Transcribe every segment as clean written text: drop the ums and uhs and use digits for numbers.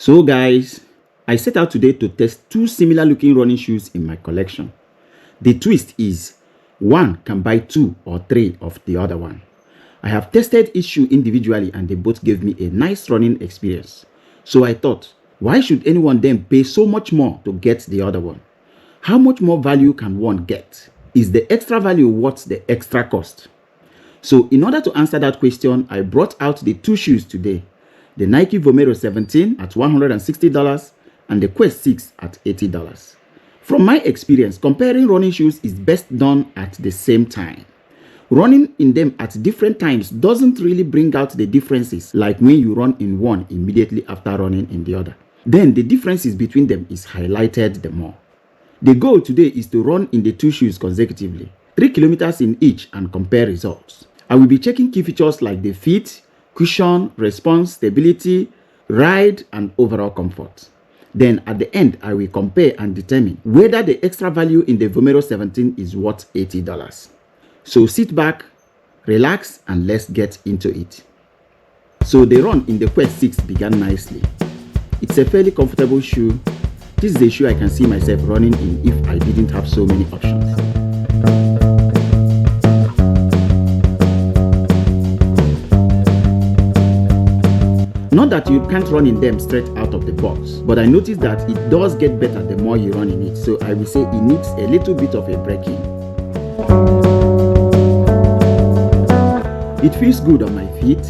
So guys, I set out today to test two similar looking running shoes in my collection. The twist is, one can buy two or three of the other one. I have tested each shoe individually and they both gave me a nice running experience. So I thought, why should anyone then pay so much more to get the other one? How much more value can one get? Is the extra value worth the extra cost? So in order to answer that question, I brought out the two shoes today. The Nike Vomero 17 at $160 and the Quest 6 at $80. From my experience, comparing running shoes is best done at the same time. Running in them at different times doesn't really bring out the differences like when you run in one immediately after running in the other. Then the differences between them is highlighted the more. The goal today is to run in the two shoes consecutively, 3 kilometers in each, and compare results. I will be checking key features like the fit, cushion, response, stability, ride, and overall comfort. Then at the end, I will compare and determine whether the extra value in the Vomero 17 is worth $80. So sit back, relax, and let's get into it. So the run in the Quest 6 began nicely. It's a fairly comfortable shoe. This is a shoe I can see myself running in if I didn't have so many options. Not that you can't run in them straight out of the box, but I noticed that it does get better the more you run in it, so I will say it needs a little bit of a break-in. It feels good on my feet,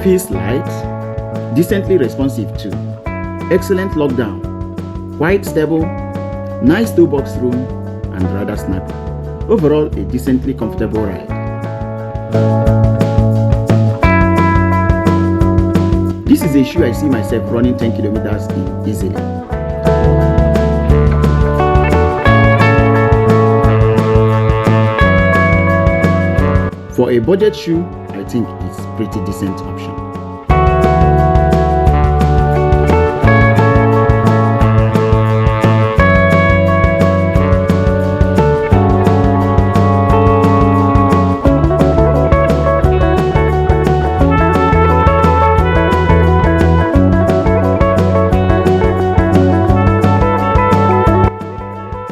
feels light, decently responsive too, excellent lockdown, quite stable, nice toe box room, and rather snappy. Overall, a decently comfortable ride. This is a shoe I see myself running 10 kilometers in easily. For a budget shoe, I think it's a pretty decent option.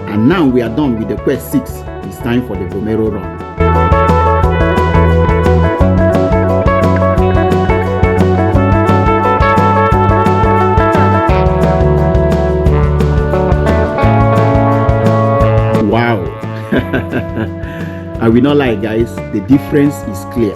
And now we are done with the Quest 6. It's time for the Vomero run. Wow. I will not lie, guys, the difference is clear.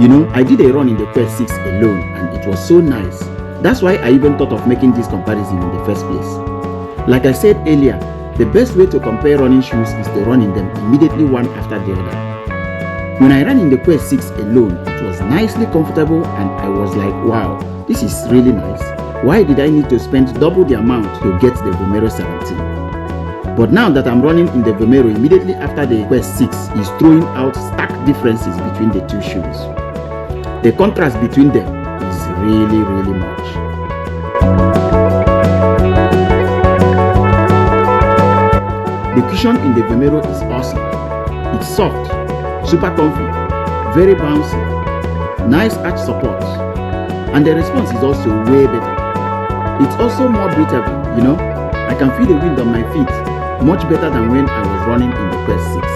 You know, I did a run in the Quest 6 alone and it was so nice. That's why I even thought of making this comparison in the first place. Like I said earlier, the best way to compare running shoes is to run in them immediately one after the other. When I ran in the Quest 6 alone, it was nicely comfortable and I was like, wow, this is really nice. Why did I need to spend double the amount to get the Vomero 17? But now that I'm running in the Vomero immediately after the Quest 6 is throwing out stark differences between the two shoes. The contrast between them is really much. The cushion in the Vomero is awesome. It's soft, super comfy, very bouncy, nice arch support, and the response is also way better. It's also more breathable, you know. I can feel the wind on my feet much better than when I was running in the Quest 6.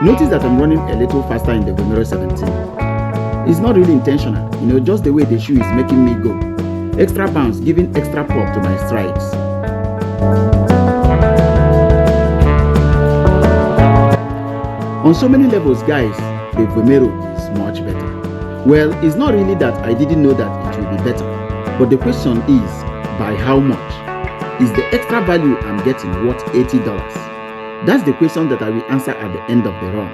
Notice that I'm running a little faster in the Vomero 17. It's not really intentional, you know, just the way the shoe is making me go. Extra bounce, giving extra pop to my strides. On so many levels, guys, the Vomero is much better. Well, it's not really that I didn't know that it will be better, but the question is, by how much? Is the extra value I'm getting worth $80? That's the question that I will answer at the end of the run.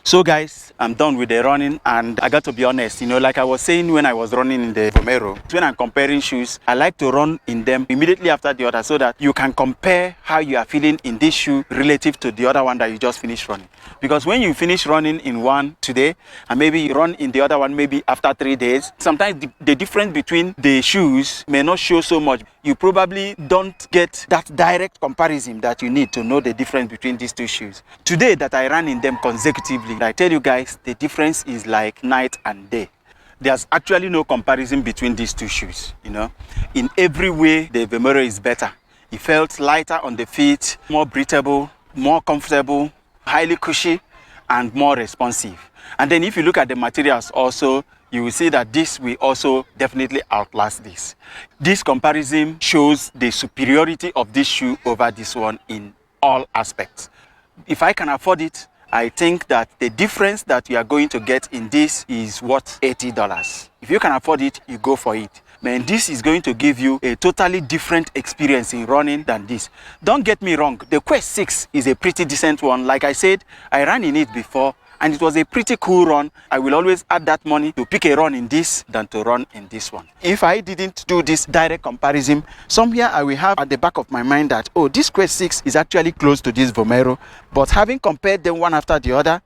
So guys, I'm done with the running, and I got to be honest, you know, like I was saying when I was running in the Vomero, when I'm comparing shoes, I like to run in them immediately after the other so that you can compare how you are feeling in this shoe relative to the other one that you just finished running. Because when you finish running in one today and maybe you run in the other one maybe after 3 days, sometimes the difference between the shoes may not show so much. You probably don't get that direct comparison that you need to know the difference between these two shoes. Today that I ran in them consecutively, I tell you guys, the difference is like night and day. There's actually no comparison between these two shoes, you know. In every way, the Vomero is better. It felt lighter on the feet, more breathable, more comfortable, highly cushy, and more responsive. And then if you look at the materials also, you will see that this will also definitely outlast this. This comparison shows the superiority of this shoe over this one in all aspects. If I can afford it, I think that the difference that you are going to get in this is worth $80. If you can afford it, you go for it. Man, this is going to give you a totally different experience in running than this. Don't get me wrong, the Quest 6 is a pretty decent one. Like I said, I ran in it before and it was a pretty cool run. I will always add that money to pick a run in this than to run in this one. If I didn't do this direct comparison, somewhere I will have at the back of my mind that, oh, this Quest 6 is actually close to this Vomero. But having compared them one after the other,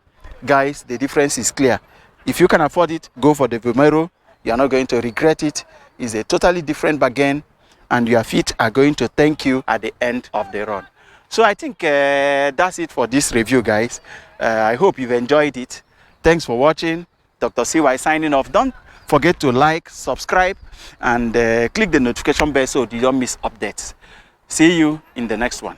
guys, the difference is clear. If you can afford it, go for the Vomero. You are not going to regret it. It's a totally different bargain and your feet are going to thank you at the end of the run. So I think that's it for this review, guys. I hope you've enjoyed it. Thanks for watching. Dr. CY signing off. Don't forget to like, subscribe, and click the notification bell so you don't miss updates. See you in the next one.